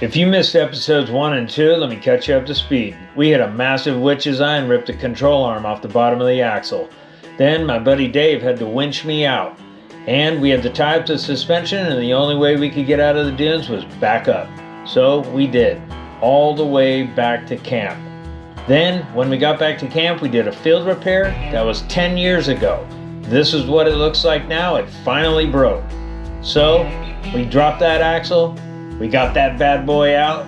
If you missed episodes 1 and 2, let me catch you up to speed. We hit a massive witch's eye and ripped the control arm off the bottom of the axle. Then my buddy Dave had to winch me out. And we had to tie up the suspension, and the only way we could get out of the dunes was back up. So we did, all the way back to camp. Then, when we got back to camp, we did a field repair that was 10 years ago. This is what it looks like now. It finally broke. So, we dropped that axle, we got that bad boy out,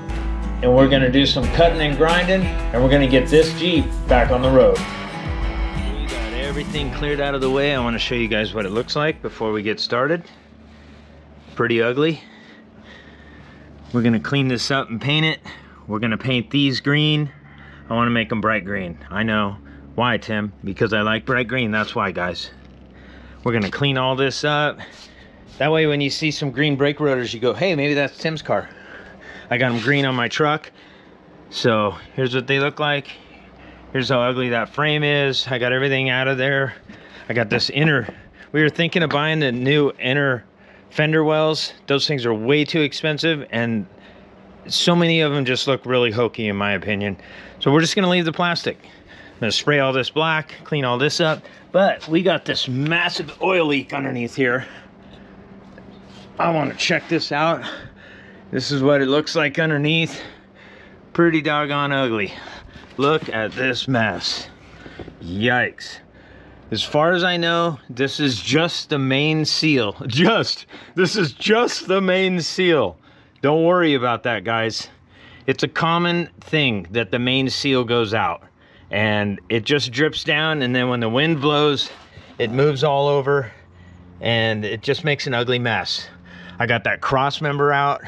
and we're gonna do some cutting and grinding, and we're gonna get this Jeep back on the road. We got everything cleared out of the way. I wanna show you guys what it looks like before we get started. Pretty ugly. We're gonna clean this up and paint it. We're gonna paint these green. I wanna make them bright green. I know. Why, Tim? Because I like bright green, that's why, guys. We're gonna clean all this up. That way when you see some green brake rotors, you go, hey, maybe that's Tim's car. I got them green on my truck. So here's what they look like. Here's how ugly that frame is. I got everything out of there. I got this inner, we were thinking of buying the new inner fender wells. Those things are way too expensive, and so many of them just look really hokey in my opinion. So we're just gonna leave the plastic. I'm gonna spray all this black, clean all this up, but we got this massive oil leak underneath here. I want to check this out. This is what it looks like underneath. Pretty doggone ugly. Look at this mess. Yikes. As far as I know, this is just the main seal. This is just the main seal. Don't worry about that, guys. It's a common thing that the main seal goes out and it just drips down, and then when the wind blows, it moves all over and it just makes an ugly mess. I got that cross member out.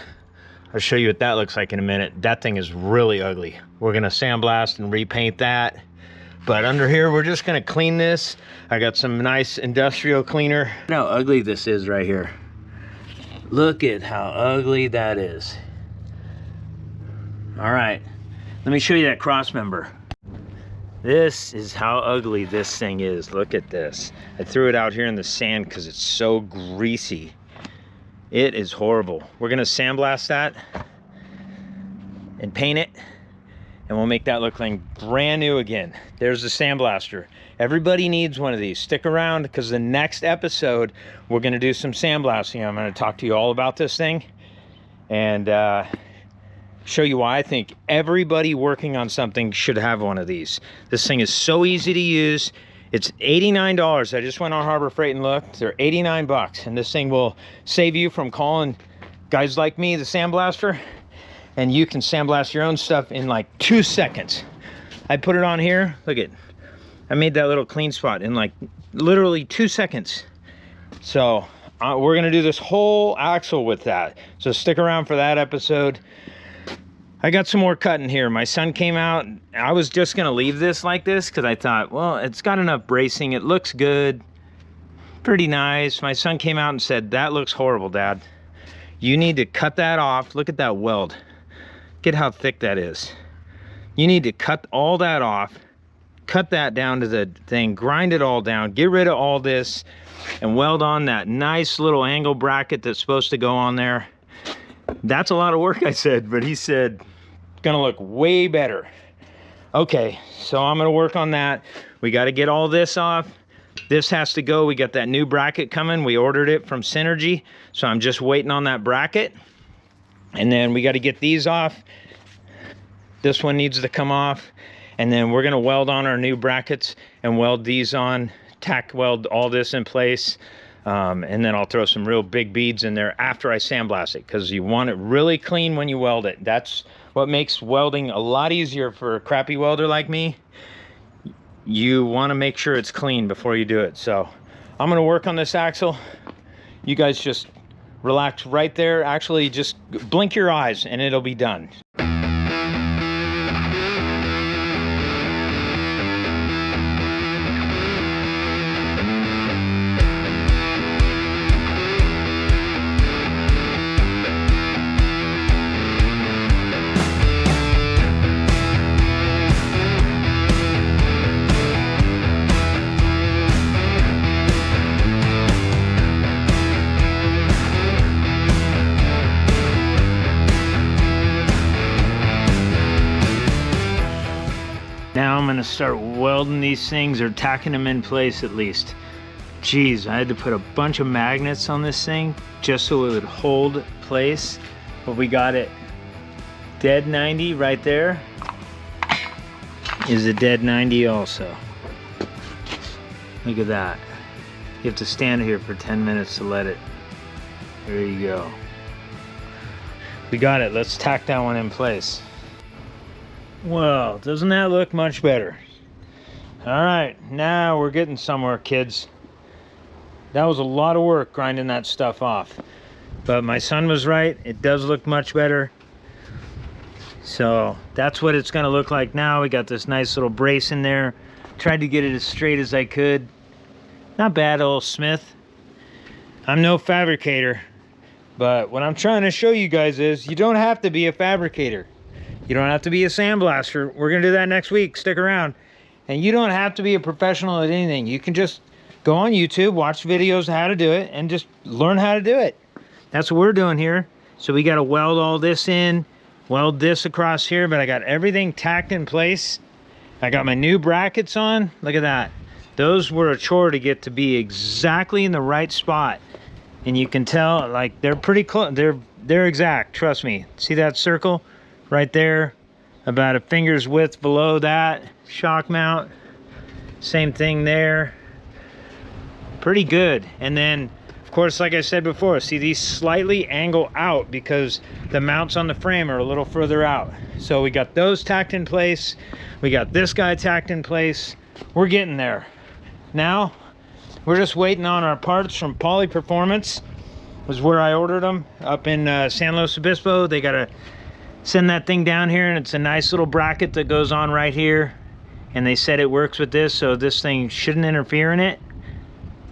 I'll show you what that looks like in a minute. That thing is really ugly. We're gonna sandblast and repaint that. But under here, we're just gonna clean this. I got some nice industrial cleaner. Look how ugly this is right here. Look at how ugly that is. All right, let me show you that cross member. This is how ugly this thing is. Look at this. I threw it out here in the sand because it's so greasy. It is horrible. We're gonna sandblast that and paint it, and we'll make that look like brand new again. There's the sandblaster. Everybody needs one of these. Stick around, because the next episode, we're gonna do some sandblasting. I'm gonna talk to you all about this thing and show you why I think everybody working on something should have one of these. This thing is so easy to use. It's $89. I just went on Harbor Freight and looked. They're 89 bucks. And this thing will save you from calling guys like me, the sandblaster. And you can sandblast your own stuff in like 2 seconds. I put it on here. Look at, I made that little clean spot in like literally 2 seconds. So we're gonna do this whole axle with that. So stick around for that episode. I got some more cutting here. My son came out. I was just gonna leave this like this because I thought, well, it's got enough bracing. It looks good, pretty nice. My son came out and said, that looks horrible, Dad. You need to cut that off. Look at that weld. Get how thick that is. You need to cut all that off, cut that down to the thing, grind it all down, get rid of all this, and weld on that nice little angle bracket that's supposed to go on there. That's a lot of work, I said, but he said, gonna look way better. Okay, so I'm gonna work on that. We got to get all this off. This has to go. We got that new bracket coming. We ordered it from Synergy, so I'm just waiting on that bracket. And then we got to get these off. This one needs to come off, and then we're gonna weld on our new brackets and weld these on, tack weld all this in place. And then I'll throw some real big beads in there after I sandblast it, because you want it really clean when you weld it. That's what makes welding a lot easier for a crappy welder like me. You want to make sure it's clean before you do it. So I'm going to work on this axle. You guys just relax right there. Actually, just blink your eyes and it'll be done. Now I'm gonna start welding these things, or tacking them in place at least. Geez, I had to put a bunch of magnets on this thing just so it would hold place. But we got it dead 90 right there. Is a dead 90 also. Look at that. You have to stand here for 10 minutes to let it. There you go. We got it. Let's tack that one in place. Well, doesn't that look much better? All right, now we're getting somewhere, kids. That was a lot of work grinding that stuff off. But my son was right. It does look much better. So that's what it's gonna look like now. We got this nice little brace in there. Tried to get it as straight as I could. Not bad, old Smith. I'm no fabricator, but what I'm trying to show you guys is you don't have to be a fabricator. You don't have to be a sandblaster. We're gonna do that next week, stick around. And you don't have to be a professional at anything. You can just go on YouTube, watch videos of how to do it, and just learn how to do it. That's what we're doing here. So we gotta weld all this in, weld this across here, but I got everything tacked in place. I got my new brackets on, look at that. Those were a chore to get to be exactly in the right spot. And you can tell, like, they're pretty close, they're exact, trust me. See that circle right there? About a finger's width below that shock mount. Same thing there. Pretty good. And then, of course, like I said before, see, these slightly angle out because the mounts on the frame are a little further out. So we got those tacked in place. We got this guy tacked in place. We're getting there. Now, we're just waiting on our parts from Poly Performance. Was where I ordered them, up in San Luis Obispo. They gotta send that thing down here, and it's a nice little bracket that goes on right here. And they said it works with this, so this thing shouldn't interfere in it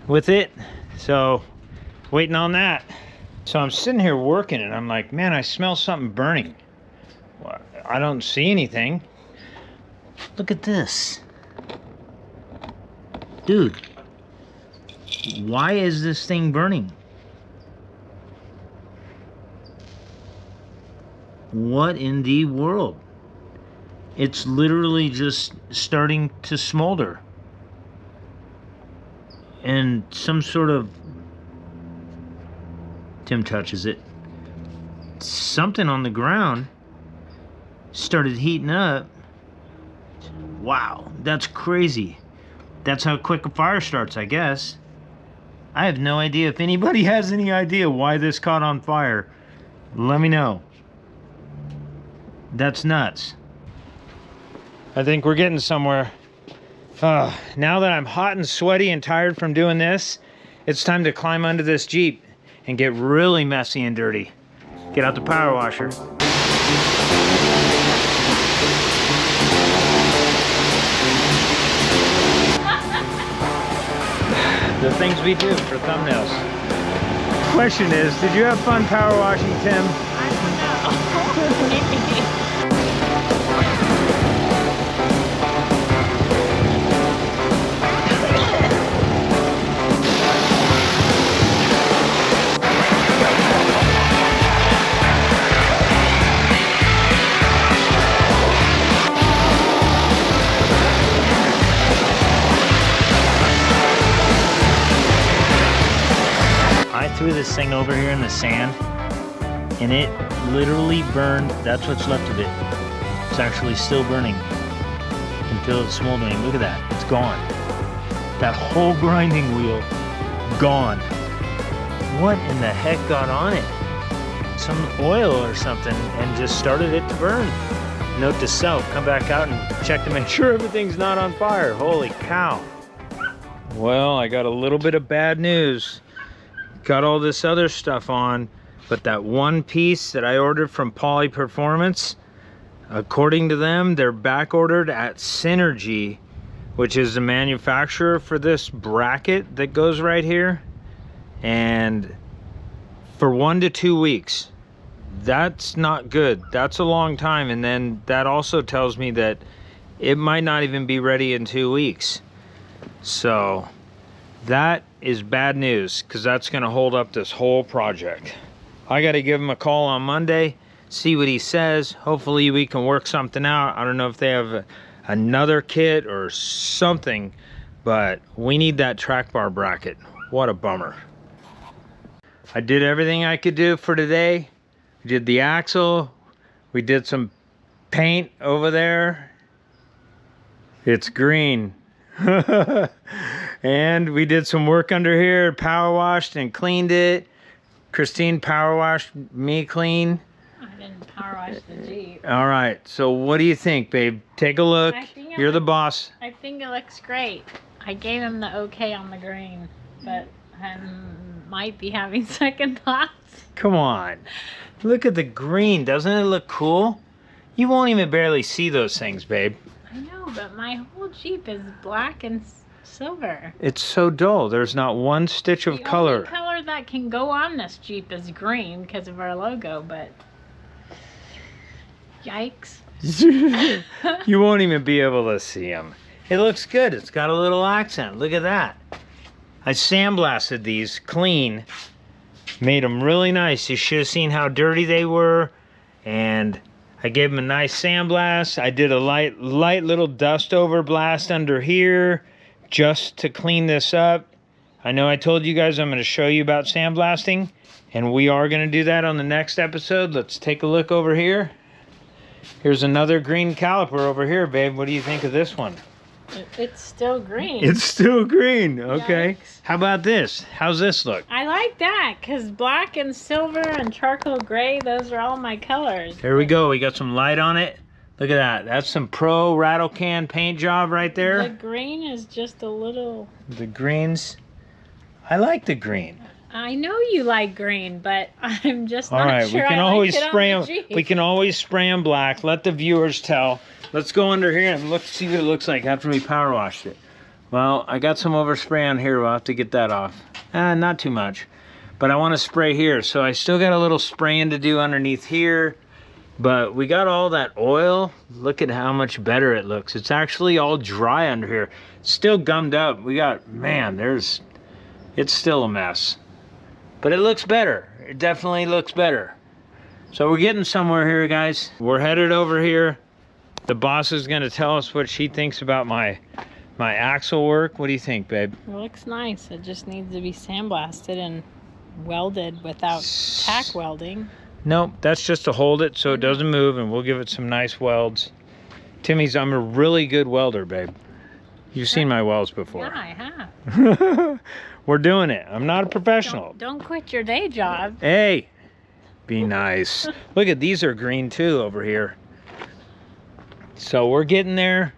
with it. So waiting on that. So I'm sitting here working, and I'm like, man, I smell something burning. Well, I don't see anything. Look at this, dude. Why is this thing burning? What in the world? It's literally just starting to smolder. And some sort of... Tim touches it. Something on the ground started heating up. Wow, that's crazy. That's how quick a fire starts, I guess. I have no idea. If anybody has any idea why this caught on fire, let me know. That's nuts. I think we're getting somewhere. Now that I'm hot and sweaty and tired from doing this, it's time to climb under this Jeep and get really messy and dirty. Get out the power washer. The things we do for thumbnails. Question is, did you have fun power washing, Tim? I don't know. I threw this thing over here in the sand, and it literally burned. That's what's left of it. It's actually still burning until it's smoldering. Look at that, it's gone. That whole grinding wheel, gone. What in the heck got on it? Some oil or something, and just started it to burn. Note to self, come back out and check to make sure everything's not on fire. Holy cow. Well, I got a little bit of bad news. Got all this other stuff on, but that one piece that I ordered from Poly Performance, according to them, they're back ordered at Synergy, which is the manufacturer for this bracket that goes right here, and for 1 to 2 weeks. That's not good. That's a long time. And then that also tells me that it might not even be ready in 2 weeks. So that is bad news, because that's going to hold up this whole project. I got to give him a call on Monday, see what he says. Hopefully we can work something out. I don't know if they have another kit or something, but we need that track bar bracket. What a bummer. I did everything I could do for today. We did the axle. We did some paint over there. It's green. And we did some work under here, power washed and cleaned it. Christine power washed me clean. I didn't power wash the Jeep. All right, so what do you think, babe? Take a look. You're the boss. I think it looks great. I gave him the okay on the green, but I might be having second thoughts. Come on. Look at the green. Doesn't it look cool? You won't even barely see those things, babe. I know, but my whole Jeep is black and silver. It's so dull. There's not one stitch of color. The only color that can go on this Jeep is green because of our logo, but yikes. You won't even be able to see them. It looks good. It's got a little accent. Look at that. I sandblasted these clean. Made them really nice. You should have seen how dirty they were. And I gave them a nice sandblast. I did a light little dust over blast under here just to clean this up. I know I told you guys I'm going to show you about sandblasting, and we are going to do that on the next episode. Let's take a look over here. Here's another green caliper over here, babe. What do you think of this one? It's still green. It's still green. Okay. Yikes. How about this? How's this look? I like that because black and silver and charcoal gray, those are all my colors. Here we go. We got some light on it. Look at that. That's some pro rattle can paint job right there. The green is just a little... The greens. I like the green. I know you like green, but I'm just All not right, sure we can I always like it spray on them. the Jeep. We can always spray them black. Let the viewers tell. Let's go under here and look, see what it looks like after we power washed it. Well, I got some overspray on here. We'll have to get that off. Not too much, but I want to spray here. So I still got a little spraying to do underneath here, but we got all that oil. Look at how much better it looks. It's actually all dry under here. It's still gummed up. We got, man, it's still a mess, but it looks better. It definitely looks better. So we're getting somewhere here, guys. We're headed over here. The boss is going to tell us what she thinks about my axle work. What do you think, babe? It looks nice. It just needs to be sandblasted and welded without tack welding. Nope, that's just to hold it so it doesn't move, and we'll give it some nice welds. I'm a really good welder, babe. You've seen my welds before. Yeah, I have. We're doing it. I'm not a professional. Don't quit your day job. Hey, be nice. Look at these are green too over here. So we're getting there.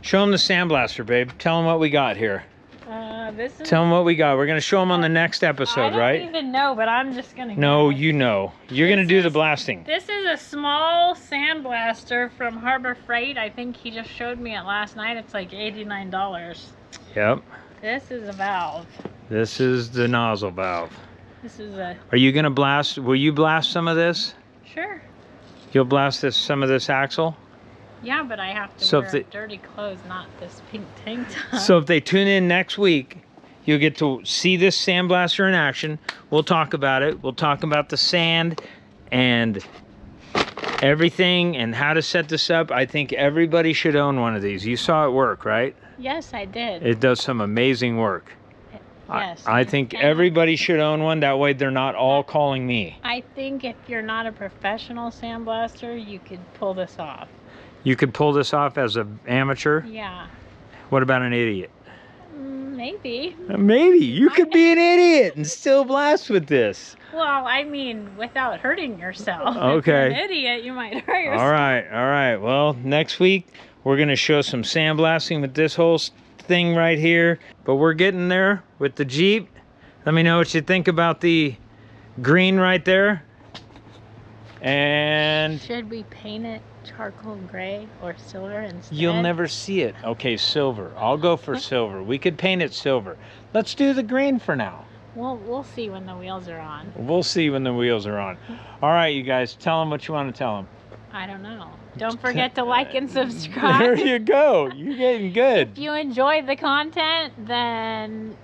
Show them the sandblaster, babe. Tell them what we got here. Tell them what we got. We're going to show them on the next episode, right? I don't even know, but I'm just going to No, you know. You're going to do the blasting. This is a small sandblaster from Harbor Freight. I think he just showed me it last night. It's like $89. Yep. This is a valve. This is the nozzle valve. This is a... Are you going to blast? Will you blast some of this? Sure. You'll blast some of this axle? Yeah, but I have to wear dirty clothes, not this pink tank top. So if they tune in next week, you'll get to see this sandblaster in action. We'll talk about it. We'll talk about the sand and everything and how to set this up. I think everybody should own one of these. You saw it work, right? Yes, I did. It does some amazing work. Yes. I think everybody should own one. That way they're not all calling me. I think if you're not a professional sandblaster, you could pull this off. You could pull this off as an amateur? Yeah. What about an idiot? Maybe. Maybe. You could be an idiot and still blast with this. Well, I mean, without hurting yourself. Okay. If you're an idiot, you might hurt yourself. All right. Well, next week, we're going to show some sandblasting with this whole thing right here. But we're getting there with the Jeep. Let me know what you think about the green right there. And... should we paint it charcoal gray or silver instead? You'll never see it. Okay, silver. I'll go for silver. We could paint it silver. Let's do the green for now. We'll see when the wheels are on. We'll see when the wheels are on. All right, you guys, tell them what you want to tell them. I don't know. Don't forget to like and subscribe. There you go. You're getting good. If you enjoyed the content, then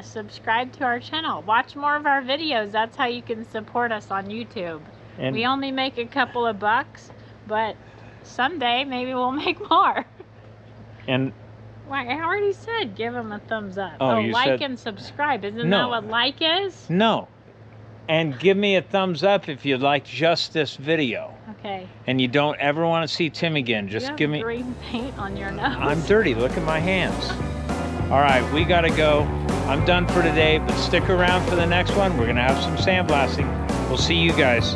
subscribe to our channel. Watch more of our videos. That's how you can support us on YouTube. And we only make a couple of bucks, but someday maybe we'll make more. And Why, I already said give them a thumbs up. Oh, you like said- and subscribe. Isn't No. that what like is? no. And give me a thumbs up if you like just this video. Okay. And you don't ever want to see Tim again. You Just have give me... green paint on your nose. I'm dirty. Look at my hands. All right, we got to go. I'm done for today, but stick around for the next one. We're going to have some sandblasting. We'll see you guys.